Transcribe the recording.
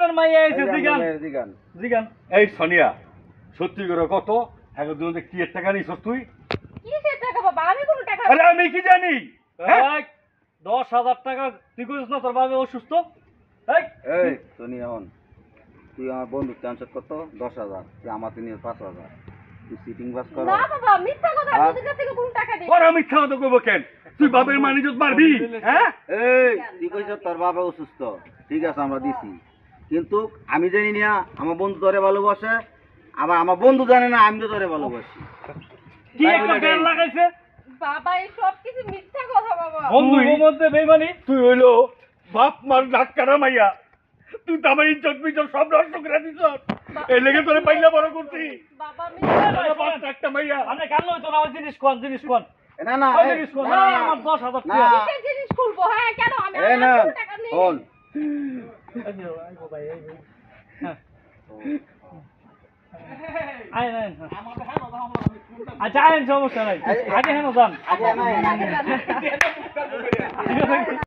আপনার মাইয়া এসে জিগান জিগান জিগান। এই সোনিয়া সত্যি করে কত এখন তুমি কি এর টাকা নিছস তুই? কিসের টাকা বাবা? আমি কোনো টাকা আরে আমি কি জানি? হ্যাঁ? এই, 10,000 টাকা তুই কইছিস না তোর বাবা অসুস্থ? এই, এই সোনিয়া হন, তুই আমার বন্ধু টেনশন কত 10,000, তুই আমাকে নিয়ে 5,000, তুই সিটিং বাস কর। না বাবা, মিথ্যা কথা। হ্যাঁ? তোদের কাছ থেকে কোনো টাকা নেই। ওরা মিথ্যা কথা কইব কেন? তুই বাপের মানিজত মারবি? হ্যাঁ? এই তুই কইছ তোর বাবা অসুস্থ, ঠিক আছে আমরা দিছি, কিন্তু আমি জানি না আমার বন্ধু তোরে ভালোবাসে, আবার আমার বন্ধু জানে না আমি তো তোরে ভালোবাসি। কি একটা গান লাগাইছে? বাবা এই সব কিছু মিথ্যা কথা বাবা। বন্ধুর মধ্যে বেইমানি। তুই হইলো বাপ মার ডাক কারা মাইয়া, তুই তো আমার ইজ্জত বিজ্জত সব নষ্ট করে দিছ। এই লেগে তোরে পাইলা বড় করছি। বাবা মিথ্যা তোরে বাপ একটা মাইয়া। আপনি কাল লইতো না ওই জিনিস কোন জিনিস কোন? না না ওই জিনিস কোন? না আমার 10,000 না। টাকা। কিসের জিনিস খুলবো? হ্যাঁ কেন? আমি এই না আমার কোনো টাকা নেই। হন, আয় আয় আচ্ছা আইন সমস্যা নাই আগে হেন যান আগে না আগে জানো। ঠিক আছে